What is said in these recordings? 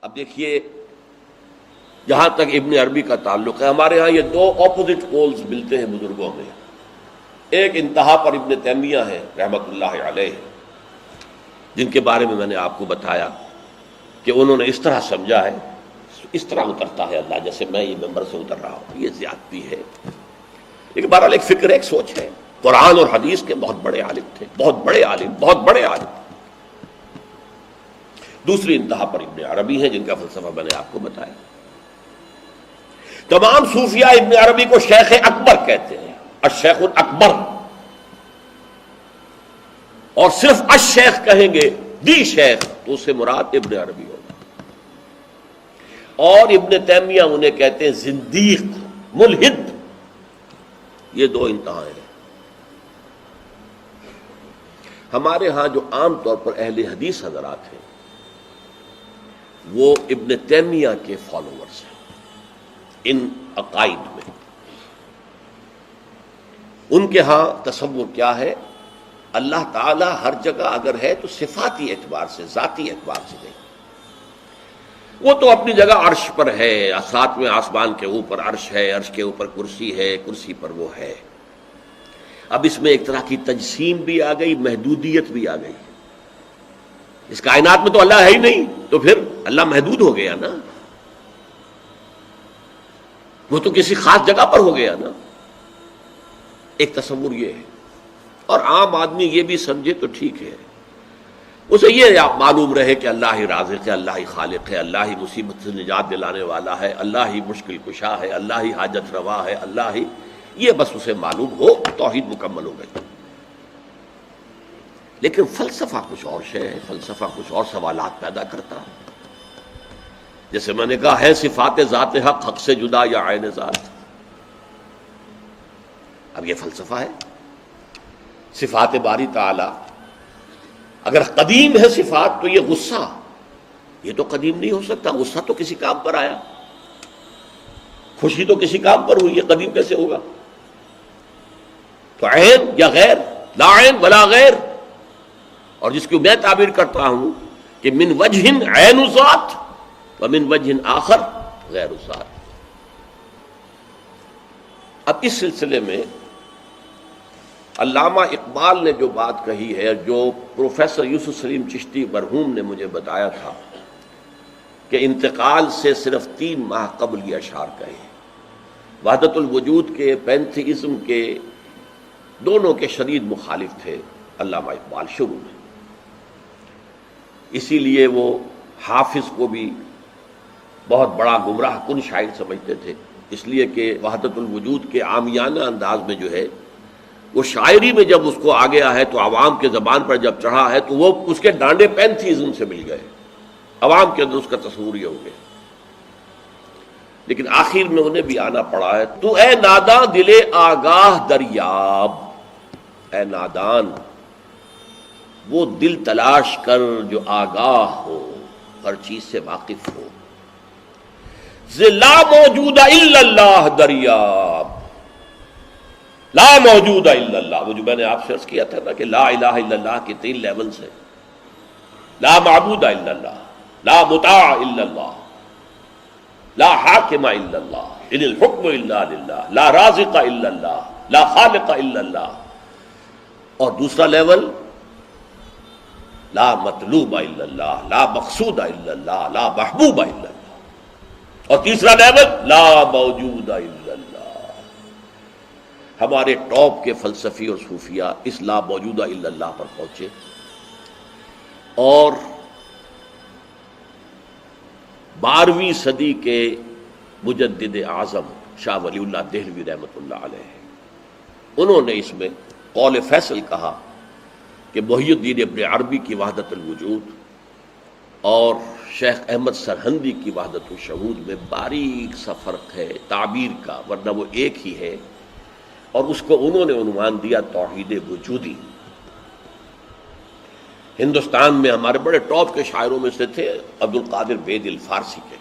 اب دیکھیے جہاں تک ابن عربی کا تعلق ہے، ہمارے ہاں یہ دو اپوزٹ پولز ملتے ہیں بزرگوں میں. ایک انتہا پر ابن تیمیہ ہے رحمۃ اللہ علیہ، جن کے بارے میں نے آپ کو بتایا کہ انہوں نے اس طرح سمجھا ہے، اس طرح اترتا ہے اللہ جیسے میں یہ ممبر سے اتر رہا ہوں، یہ زیادتی ہے. لیکن بہرحال ایک فکر ہے، ایک سوچ ہے. قرآن اور حدیث کے بہت بڑے عالم تھے، بہت بڑے عالم، بہت بڑے عالم. دوسری انتہا پر ابن عربی ہیں جن کا فلسفہ میں نے آپ کو بتایا. تمام صوفیاء ابن عربی کو شیخ اکبر کہتے ہیں، الشیخ الاکبر، اور صرف الشیخ کہیں گے، دی شیخ، تو اس سے مراد ابن عربی ہوگا. اور ابن تیمیہ انہیں کہتے ہیں زندیق، ملحد. یہ دو انتہائیں ہیں. ہمارے ہاں جو عام طور پر اہل حدیث حضرات ہیں وہ ابن تیمیہ کے فالوورز ہیں ان عقائد میں. ان کے ہاں تصور کیا ہے؟ اللہ تعالی ہر جگہ اگر ہے تو صفاتی اعتبار سے، ذاتی اعتبار سے نہیں. وہ تو اپنی جگہ عرش پر ہے، ساتویں آسمان کے اوپر عرش ہے، عرش کے اوپر کرسی ہے، کرسی پر وہ ہے. اب اس میں ایک طرح کی تجسیم بھی آ گئی، محدودیت بھی آ گئی. اس کائنات میں تو اللہ ہے ہی نہیں، تو پھر اللہ محدود ہو گیا نا، وہ تو کسی خاص جگہ پر ہو گیا نا. ایک تصور یہ ہے. اور عام آدمی یہ بھی سمجھے تو ٹھیک ہے، اسے یہ معلوم رہے کہ اللہ ہی رازق ہے، اللہ ہی خالق ہے، اللہ ہی مصیبت سے نجات دلانے والا ہے، اللہ ہی مشکل کشا ہے، اللہ ہی حاجت روا ہے، اللہ ہی، یہ بس اسے معلوم ہو، توحید مکمل ہو گئی. لیکن فلسفہ کچھ اور شے ہے، فلسفہ کچھ اور سوالات پیدا کرتا ہے. جیسے میں نے کہا ہے صفات ذات حق، حق سے جدا یا عین ذات. اب یہ فلسفہ ہے. صفات باری تعالی اگر قدیم ہے صفات، تو یہ غصہ، یہ تو قدیم نہیں ہو سکتا. غصہ تو کسی کام پر آیا، خوشی تو کسی کام پر ہوئی، یہ قدیم کیسے ہوگا؟ تو عین یا غیر، لا عین ولا غیر. اور جس کو میں تعبیر کرتا ہوں کہ من وجہ عین ذات ومن وجہ آخر غیر ذات. اب اس سلسلے میں علامہ اقبال نے جو بات کہی ہے، جو پروفیسر یوسف سلیم چشتی مرحوم نے مجھے بتایا تھا کہ انتقال سے صرف 3 ماہ قبل یہ اشعار کہے. وحدت الوجود کے، پینتھیزم کے، دونوں کے شدید مخالف تھے علامہ اقبال شروع میں. اسی لیے وہ حافظ کو بھی بہت بڑا گمراہ کن شاعر سمجھتے تھے، اس لیے کہ وحدت الوجود کے عامیانہ انداز میں جو ہے وہ شاعری میں جب اس کو آ گیا ہے تو عوام کے زبان پر جب چڑھا ہے تو وہ اس کے ڈانڈے پینتھیزم سے مل گئے، عوام کے اندر اس کا تصور یہ ہو گیا. لیکن آخر میں انہیں بھی آنا پڑا ہے. تو اے ناداں دل آگاہ دریاب، اے نادان وہ دل تلاش کر جو آگاہ ہو، ہر چیز سے واقف ہو. لا موجود الا اللہ دریاب، لا موجود الا اللہ. وہ جو میں نے آپ سے عرض کیا تھا نا کہ لا الہ الا اللہ کے 3 لیولز ہیں. لا معبود الا اللہ، لا مطاع الا اللہ، لا حاکم الا اللہ، ان الحکم الا للہ، لا رازق الا اللہ، لا خالق الا اللہ. اور دوسرا لیول لا مطلوب الا اللہ، لا مقصود الا اللہ، لا محبوب الا اللہ. اور تیسرا لیول لا موجود الا اللہ. ہمارے ٹاپ کے فلسفی اور صوفیاء اس لا موجودہ الا اللہ پر پہنچے. اور 12ویں صدی کے مجدد اعظم شاہ ولی اللہ دہلوی رحمۃ اللہ علیہ، انہوں نے اس میں قول فیصل کہا کہ محی الدین ابن عربی کی وحدت الوجود اور شیخ احمد سرہندی کی وحدت الشہود میں باریک سا فرق ہے تعبیر کا، ورنہ وہ ایک ہی ہے. اور اس کو انہوں نے عنوان دیا توحید وجودی. ہندوستان میں ہمارے بڑے ٹاپ کے شاعروں میں سے تھے عبد القادر بید الفارسی کے.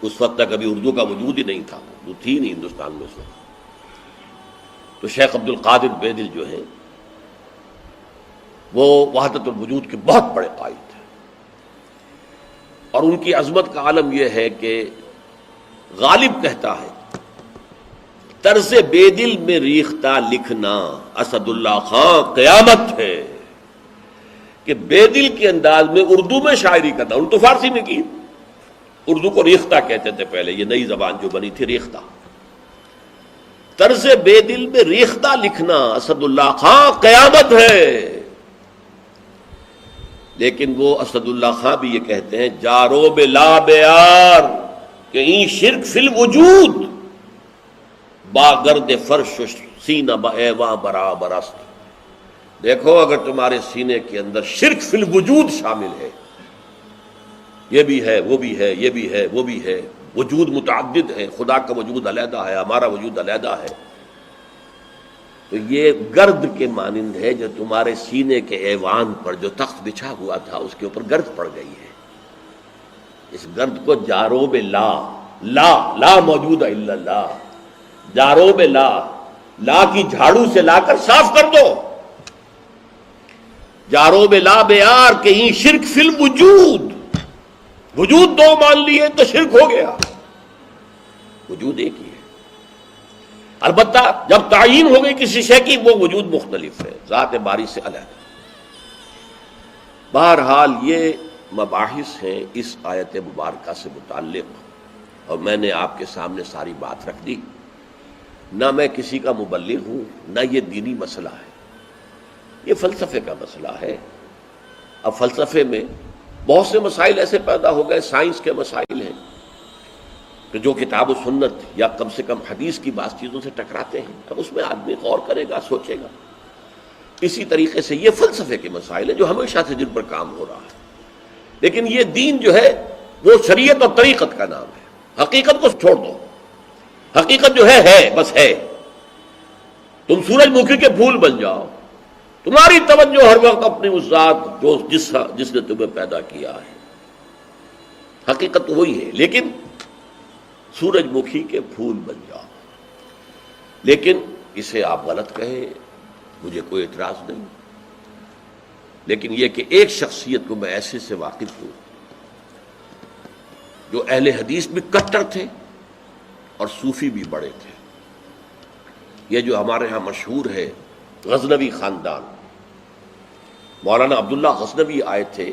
اس وقت تک ابھی اردو کا وجود ہی نہیں تھا، اردو تھی نہیں ہندوستان میں اس وقت. تو شیخ عبد القادر بیدل جو ہیں وہ وحدت الوجود کے بہت بڑے قائد تھے. اور ان کی عظمت کا عالم یہ ہے کہ غالب کہتا ہے طرز بے دل میں ریختہ لکھنا اسد اللہ خان قیامت ہے، کہ بے دل کے انداز میں اردو میں شاعری کرتا، ان تو فارسی میں کی، اردو کو ریختہ کہتے تھے پہلے، یہ نئی زبان جو بنی تھی ریختہ، طرز بے دل میں ریختہ لکھنا اسد اللہ خان قیامت ہے۔ لیکن وہ اسد اللہ خان بھی یہ کہتے ہیں جارو بلا بیار کہ این شرک فی الوجود با گرد فرش سینہ با ایواں برابر است۔ دیکھو اگر تمہارے سینے کے اندر شرک فی الوجود شامل ہے، یہ بھی ہے وہ بھی ہے یہ بھی ہے وہ بھی ہے، وجود متعدد ہے، خدا کا وجود علیحدہ ہے، ہمارا وجود علیحدہ ہے، تو یہ گرد کے مانند ہے جو تمہارے سینے کے ایوان پر جو تخت بچھا ہوا تھا اس کے اوپر گرد پڑ گئی ہے۔ اس گرد کو جاروب لا، لا موجود الا اللہ، جاروب لا کی جھاڑو سے لا کر صاف کر دو، جاروب لا بیار کہ یہ شرک فی الوجود، وجود دو مان لیے تو شرک ہو گیا، وجود ایک ہی ہے۔ البتہ جب تعین ہو گئی کسی شے کی وہ وجود مختلف ہے، ذات باری سے علیحدہ۔ بہرحال یہ مباحث ہیں اس آیت مبارکہ سے متعلق، اور میں نے آپ کے سامنے ساری بات رکھ دی۔ نہ میں کسی کا مبلغ ہوں، نہ یہ دینی مسئلہ ہے، یہ فلسفے کا مسئلہ ہے۔ اب فلسفے میں بہت سے مسائل ایسے پیدا ہو گئے، سائنس کے مسائل ہیں کہ جو کتاب و سنت یا کم سے کم حدیث کی بعض چیزوں سے ٹکراتے ہیں، اب اس میں آدمی غور کرے گا، سوچے گا۔ اسی طریقے سے یہ فلسفے کے مسائل ہیں جو ہمیشہ سے جن پر کام ہو رہا ہے، لیکن یہ دین جو ہے وہ شریعت اور طریقت کا نام ہے۔ حقیقت کو چھوڑ دو، حقیقت جو ہے بس ہے۔ تم سورج مکھی کے پھول بن جاؤ، تمہاری توجہ ہر وقت اپنی اس ذات جو جس نے تمہیں پیدا کیا ہے، حقیقت تو وہی ہے، لیکن سورج مکھی کے پھول بن جاؤ۔ لیکن اسے آپ غلط کہیں، مجھے کوئی اعتراض نہیں، لیکن یہ کہ ایک شخصیت کو میں ایسے سے واقف ہوں جو اہل حدیث بھی کٹر تھے اور صوفی بھی بڑے تھے۔ یہ جو ہمارے ہاں مشہور ہے غزنوی خاندان، مولانا عبداللہ غزنوی آئے تھے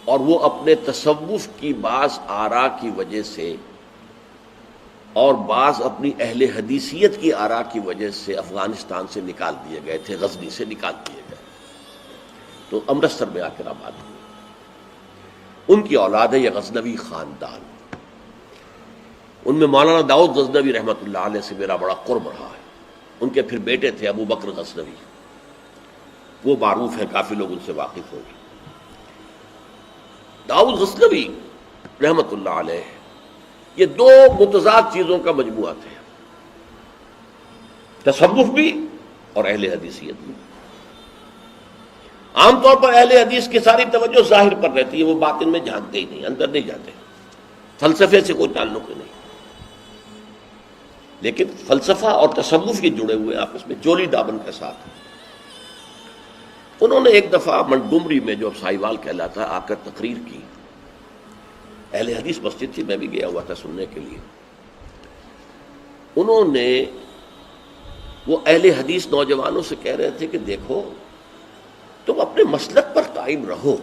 اور وہ اپنے تصوف کی بعض آراء کی وجہ سے اور بعض اپنی اہل حدیثیت کی آراء کی وجہ سے افغانستان سے نکال دیے گئے تھے، غزنی سے نکال دیے گئے، تو امرتسر میں آ کر آباد ہوئے۔ ان کی اولاد ہے یہ غزنوی خاندان، ان میں مولانا داؤد غزنوی رحمۃ اللہ علیہ سے میرا بڑا قرب رہا ہے۔ ان کے پھر بیٹے تھے ابو بکر غزنوی، وہ معروف ہیں، کافی لوگ ان سے واقف ہوں گے۔ داؤد غزنوی رحمۃ اللہ علیہ یہ دو متضاد چیزوں کا مجموعہ تھے، تصوف بھی اور اہل حدیثیت بھی۔ عام طور پر اہل حدیث کی ساری توجہ ظاہر پر رہتی ہے، وہ باطن میں جھانکتے ہی نہیں، اندر نہیں جاتے، فلسفے سے کوئی تعلق ہی نہیں۔ لیکن فلسفہ اور تصوف یہ جڑے ہوئے آپس میں چولی دامن کے ساتھ۔ انہوں نے ایک دفعہ منٹگمری میں جو اب سائیوال کہلاتا ہے آ کر تقریر کی، اہل حدیث مسجد تھی، میں بھی گیا ہوا تھا سننے کے لیے۔ انہوں نے وہ اہل حدیث نوجوانوں سے کہہ رہے تھے کہ دیکھو تم اپنے مسلک پر قائم رہو،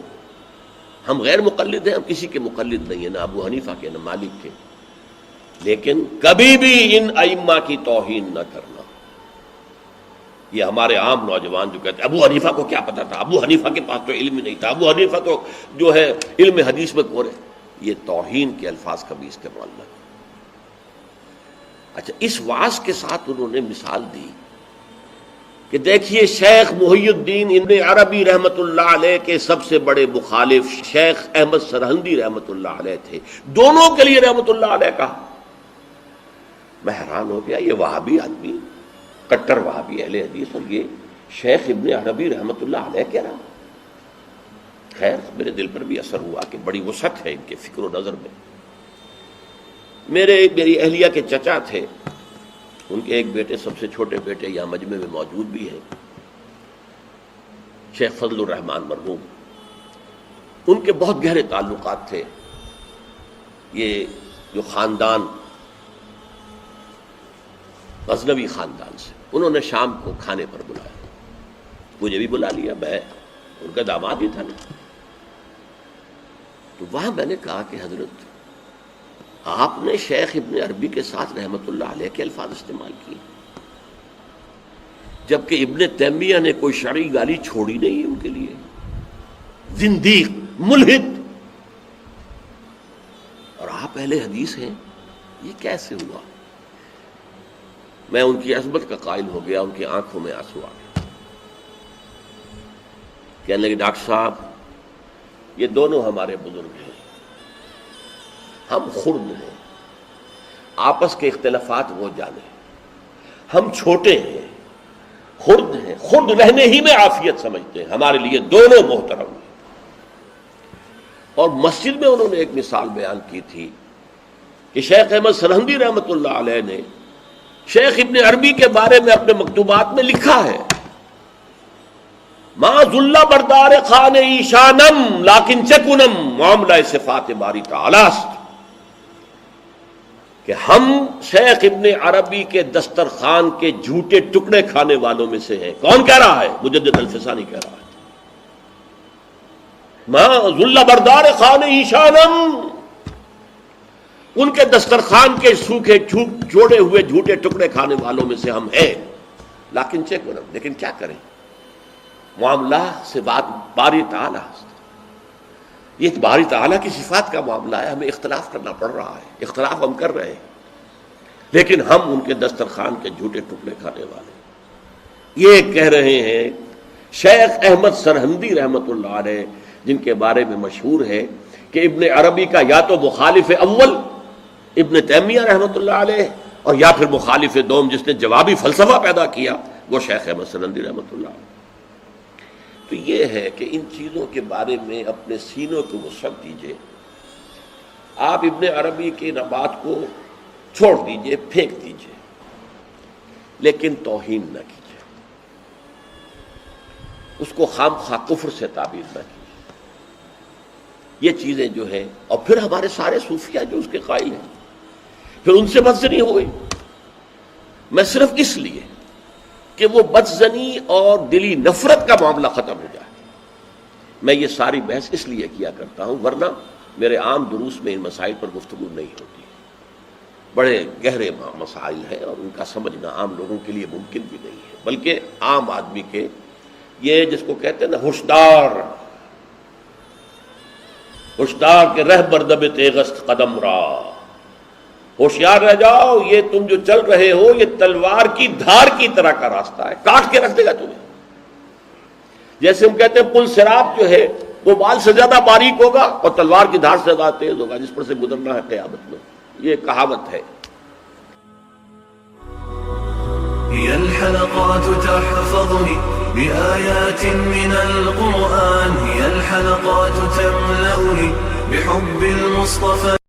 ہم غیر مقلد ہیں، ہم کسی کے مقلد نہیں ہیں، نہ ابو حنیفہ کے نہ مالک کے، لیکن کبھی بھی ان ائمہ کی توہین نہ کرنا۔ یہ ہمارے عام نوجوان جو کہتے ہیں ابو حنیفہ کو کیا پتا تھا، ابو حنیفہ کے پاس تو علم ہی نہیں تھا، ابو حنیفہ تو جو ہے علم حدیث میں کورے، یہ توہین کے الفاظ کبھی استعمال نہ کریں۔ اچھا، اس واعظ کے ساتھ انہوں نے مثال دی کہ دیکھیے شیخ محی الدین ابن عربی رحمۃ اللہ علیہ کے سب سے بڑے مخالف شیخ احمد سرہندی رحمۃ اللہ علیہ تھے، دونوں کے لیے رحمۃ اللہ علیہ کہا۔ میں حیران ہو گیا، یہ وہابی آدمی، کٹر وہابی اہل حدیث، اور یہ شیخ ابن عربی رحمۃ اللہ علیہ کہہ رہا۔ خیر میرے دل پر بھی اثر ہوا کہ بڑی وسعت ہے ان کے فکر و نظر میں۔ میری اہلیہ کے چچا تھے، ان کے ایک بیٹے، سب سے چھوٹے بیٹے یہاں مجمع میں موجود بھی ہیں، شیخ فضل الرحمان مرحوم۔ ان کے بہت گہرے تعلقات تھے یہ جو خاندان غزنوی خاندان سے. انہوں نے شام کو کھانے پر بلایا، مجھے بھی بلا لیا، میں ان کا داماد ہی تھا نا. تو وہاں میں نے کہا کہ حضرت آپ نے شیخ ابن عربی کے ساتھ رحمت اللہ علیہ کے الفاظ استعمال کیے، جبکہ ابن تیمیہ نے کوئی شرعی گالی چھوڑی نہیں ان کے لیے. زندیق، ملحد، اور آپ اہل حدیث ہیں، یہ کیسے ہوا؟ میں ان کی عظمت کا قائل ہو گیا، ان کی آنکھوں میں آنسو آ گیا. کہنے لگے ڈاکٹر صاحب یہ دونوں ہمارے بزرگ ہیں، ہم خرد ہیں، آپس کے اختلافات وہ جانے، ہم چھوٹے ہیں، خرد ہیں، خرد رہنے ہی میں عافیت سمجھتے ہیں، ہمارے لیے دونوں محترم ہیں. اور مسجد میں انہوں نے ایک مثال بیان کی تھی کہ شیخ احمد سرہندی رحمۃ اللہ علیہ نے شیخ ابن عربی کے بارے میں اپنے مکتوبات میں لکھا ہے، ما ذل بردار خان ایشانم لیکن چکنم معاملہ صفات باری تعالی است، کہ ہم شیخ ابن عربی کے دسترخوان کے جھوٹے ٹکڑے کھانے والوں میں سے ہیں. کون کہہ رہا ہے؟ مجدد الفسانی کہہ رہا ہے. ما ذل بردار خان ایشانم، ان کے دسترخوان کے سوکھے جوڑے ہوئے جھوٹے ٹکڑے کھانے والوں میں سے ہم ہیں. لیکن چکنم، لیکن کیا کریں، معاملہ سے بات باری تعالیٰ، یہ باری تعالیٰ کی صفات کا معاملہ ہے، ہمیں اختلاف کرنا پڑ رہا ہے، اختلاف ہم کر رہے ہیں، لیکن ہم ان کے دسترخوان کے جھوٹے ٹکڑے کھانے والے. یہ کہہ رہے ہیں شیخ احمد سرہندی رحمۃ اللہ علیہ، جن کے بارے میں مشہور ہے کہ ابن عربی کا یا تو مخالف اول ابن تیمیہ رحمۃ اللہ علیہ، اور یا پھر مخالف دوم جس نے جوابی فلسفہ پیدا کیا وہ شیخ احمد سرہندی رحمۃ اللہ علیہ. تو یہ ہے کہ ان چیزوں کے بارے میں اپنے سینوں کو وسعت دیجئے. آپ ابن عربی کی بات کو چھوڑ دیجئے، پھینک دیجئے، لیکن توہین نہ کیجئے، اس کو خام خواہ کفر سے تعبیر نہ کیجئے. یہ چیزیں جو ہیں، اور پھر ہمارے سارے صوفیہ جو اس کے قائل ہیں، پھر ان سے بدزنی ہو گئی. میں صرف اس لیے کہ وہ بدزنی اور دلی نفرت کا معاملہ ختم ہو جائے، میں یہ ساری بحث اس لیے کیا کرتا ہوں، ورنہ میرے عام دروس میں ان مسائل پر گفتگو نہیں ہوتی. بڑے گہرے مسائل ہیں اور ان کا سمجھنا عام لوگوں کے لیے ممکن بھی نہیں ہے، بلکہ عام آدمی کے یہ جس کو کہتے ہیں نا ہوشدار کے رہ بردب تیغست قدم را، ہوشیار رہ جاؤ، یہ تم جو چل رہے ہو یہ تلوار کی دھار کی طرح کا راستہ ہے، کاٹ کے رکھ دے گا تمہیں. جیسے ہم کہتے ہیں پل صراط جو ہے وہ بال سے زیادہ باریک ہوگا اور تلوار کی دھار سے زیادہ تیز ہوگا، جس پر سے گزرنا ہے قیامت میں. یہ کہاوت ہے. هي الحلقات تحفظني بآيات من القرآن، هي الحلقات تملأني بحب المصطفى.